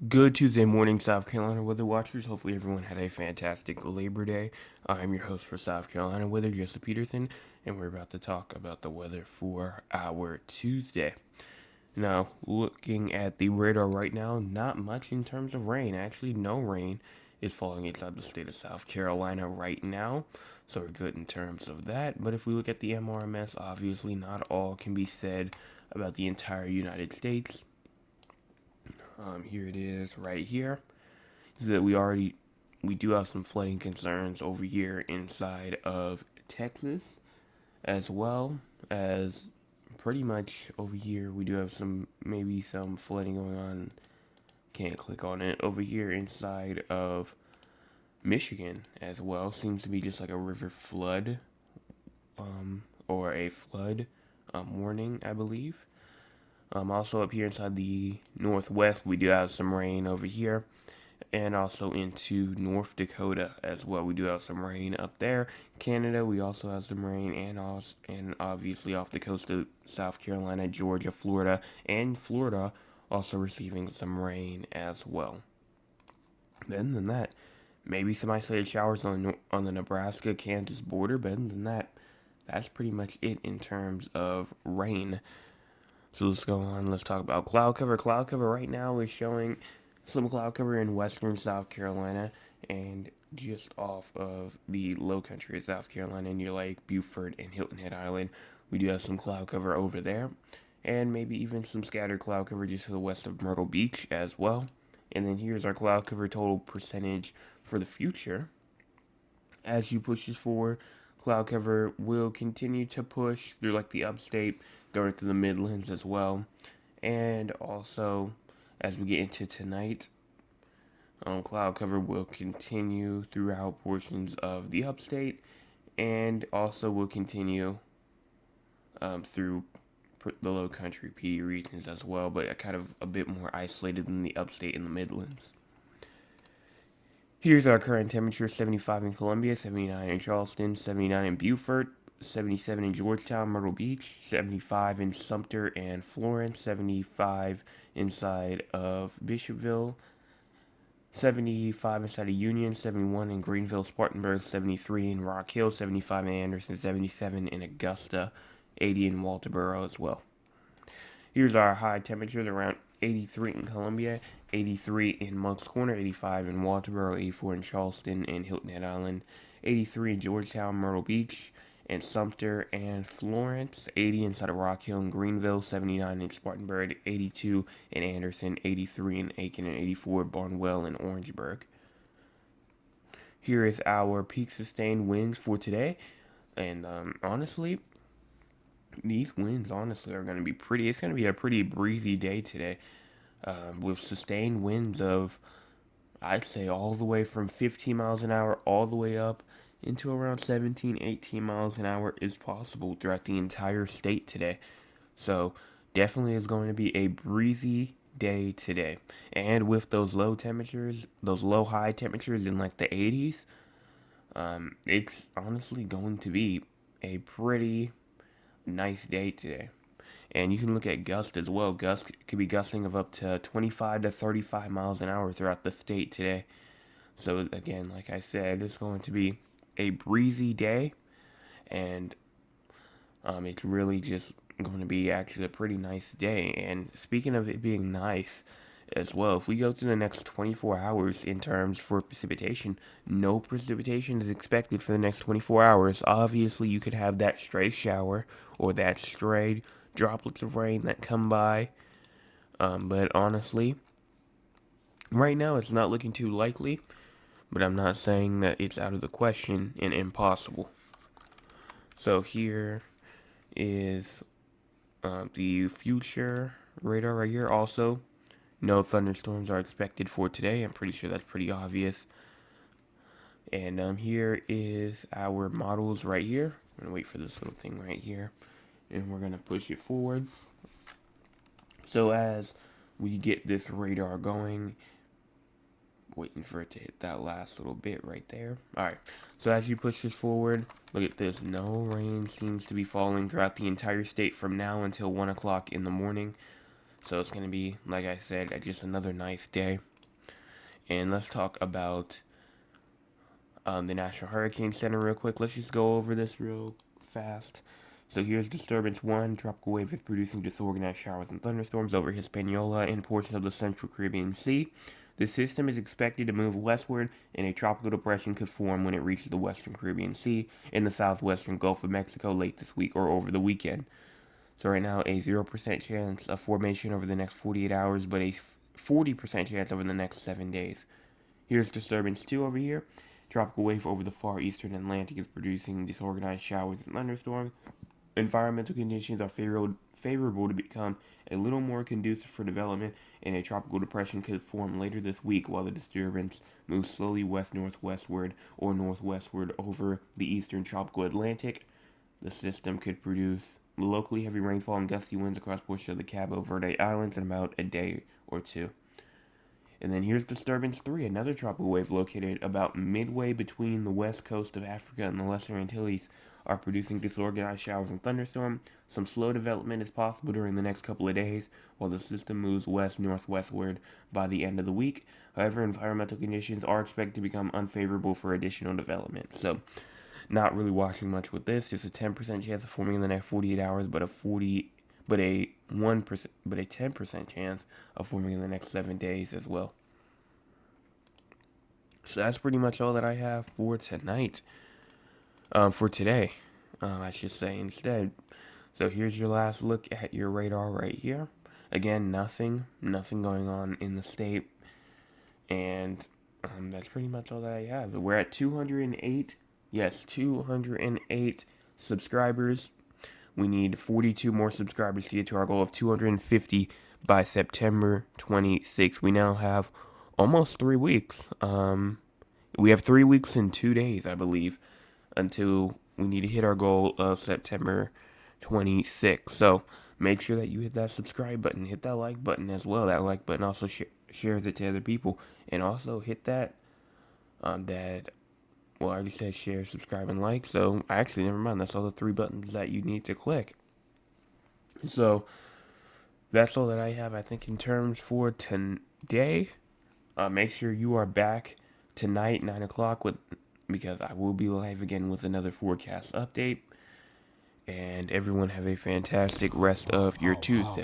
Good Tuesday morning, South Carolina weather watchers. Hopefully, everyone had a fantastic Labor Day. I'm your host for South Carolina Weather, Joseph Peterson, and we're about to talk about the weather for our Tuesday. Now, looking at the radar right now, not much in terms of rain. Actually, no rain is falling inside the state of South Carolina right now, so we're good in terms of that. But if we look at the MRMS, obviously, not all can be said about the entire United States. Here it is right here. Is that we do have some flooding concerns over here inside of Texas, as well as pretty much over here we do have some flooding going on. Can't click on it over here inside of Michigan as well. Seems to be just like a river flood, or a flood warning, I believe. Also up here inside the northwest, we do have some rain over here, and also into North Dakota as well. We do have some rain up there. Canada, we also have some rain, and obviously off the coast of South Carolina, Georgia, Florida, and Florida also receiving some rain as well. Then than that, maybe some isolated showers on the Nebraska Kansas border. But other than that, that's pretty much it in terms of rain. So let's go on. Let's talk about cloud cover. Cloud cover right now is showing some cloud cover in western South Carolina and just off of the low country of South Carolina near Lake Beaufort and Hilton Head Island. We do have some cloud cover over there, and maybe even some scattered cloud cover just to the west of Myrtle Beach as well. And then here's our cloud cover total percentage for the future. As you push this forward, cloud cover will continue to push through like the upstate, going through the Midlands as well. And also, as we get into tonight, cloud cover will continue throughout portions of the upstate, and also will continue through the low country PD regions as well, but kind of a bit more isolated than the upstate and the Midlands. Here's our current temperature: 75 in Columbia, 79 in Charleston, 79 in Beaufort, 77 in Georgetown, Myrtle Beach, 75 in Sumter and Florence, 75 inside of Bishopville, 75 inside of Union, 71 in Greenville, Spartanburg, 73 in Rock Hill, 75 in Anderson, 77 in Augusta, 80 in Walterboro as well. Here's our high temperatures: around 83 in Columbia, 83 in Moncks Corner, 85 in Walterboro, 84 in Charleston and Hilton Head Island, 83 in Georgetown, Myrtle Beach, and Sumter and Florence, 80 inside of Rock Hill and Greenville, 79 in Spartanburg, 82 in Anderson, 83 in Aiken, and 84 Barnwell and Orangeburg. Here is our peak sustained winds for today, and honestly, these winds honestly are going to be pretty. It's going to be a pretty breezy day today, with sustained winds of, I'd say, all the way from 15 miles an hour all the way up into around 17, 18 miles an hour is possible throughout the entire state today. So definitely is going to be a breezy day today. And with those low temperatures, those low high temperatures in like the 80s, it's honestly going to be a pretty nice day today. And you can look at gust as well. Gust could be gusting of up to 25 to 35 miles an hour throughout the state today. So again, like I said, it's going to be a breezy day, and it's really just going to be actually a pretty nice day. And speaking of it being nice as well, if we go through the next 24 hours in terms for precipitation, no precipitation is expected for the next 24 hours. Obviously, you could have that stray shower or that stray droplets of rain that come by, but honestly, right now it's not looking too likely. But I'm not saying that it's out of the question and impossible. So here is the future radar right here. Also, no thunderstorms are expected for today. I'm pretty sure that's pretty obvious. And here is our models right here. I'm going to wait for this little thing right here. And we're going to push it forward. So as we get this radar going, waiting for it to hit that last little bit right there. Alright, so as you push this forward, look at this. No rain seems to be falling throughout the entire state from now until 1 o'clock in the morning. So it's going to be, like I said, just another nice day. And let's talk about the National Hurricane Center real quick. Let's just go over this real fast. So here's disturbance 1. Tropical wave is producing disorganized showers and thunderstorms over Hispaniola and portions of the central Caribbean Sea. The system is expected to move westward, and a tropical depression could form when it reaches the western Caribbean Sea in the southwestern Gulf of Mexico late this week or over the weekend. So right now, a 0% chance of formation over the next 48 hours, but a 40% chance over the next 7 days. Here's disturbance 2 over here. Tropical wave over the far eastern Atlantic is producing disorganized showers and thunderstorms. Environmental conditions are favorable to become a little more conducive for development, and a tropical depression could form later this week while the disturbance moves slowly west-northwestward or northwestward over the eastern tropical Atlantic. The system could produce locally heavy rainfall and gusty winds across portions of the Cabo Verde Islands in about a day or two. And then here's disturbance 3, another tropical wave located about midway between the west coast of Africa and the Lesser Antilles are producing disorganized showers and thunderstorms. Some slow development is possible during the next couple of days while the system moves west-northwestward by the end of the week. However, environmental conditions are expected to become unfavorable for additional development. So, not really watching much with this. Just a 10% chance of forming in the next 48 hours, but a 10% chance of forming in the next 7 days as well. So that's pretty much all that I have for tonight. For today, I should say instead. So here's your last look at your radar right here. Again, nothing going on in the state, and that's pretty much all that I have. We're at 208. Yes, 208 subscribers. We need 42 more subscribers to get to our goal of 250 by September 26th. We now have almost 3 weeks. We have 3 weeks and 2 days, I believe, until we need to hit our goal of September 26th. So make sure that you hit that subscribe button, hit that like button as well. That like button also shares it to other people, and also hit that well, I already said share, subscribe, and like, so actually, never mind. That's all the 3 buttons that you need to click. So, that's all that I have, I think, in terms for today. Make sure you are back tonight, 9 o'clock, because I will be live again with another forecast update. And everyone have a fantastic rest of your Tuesday.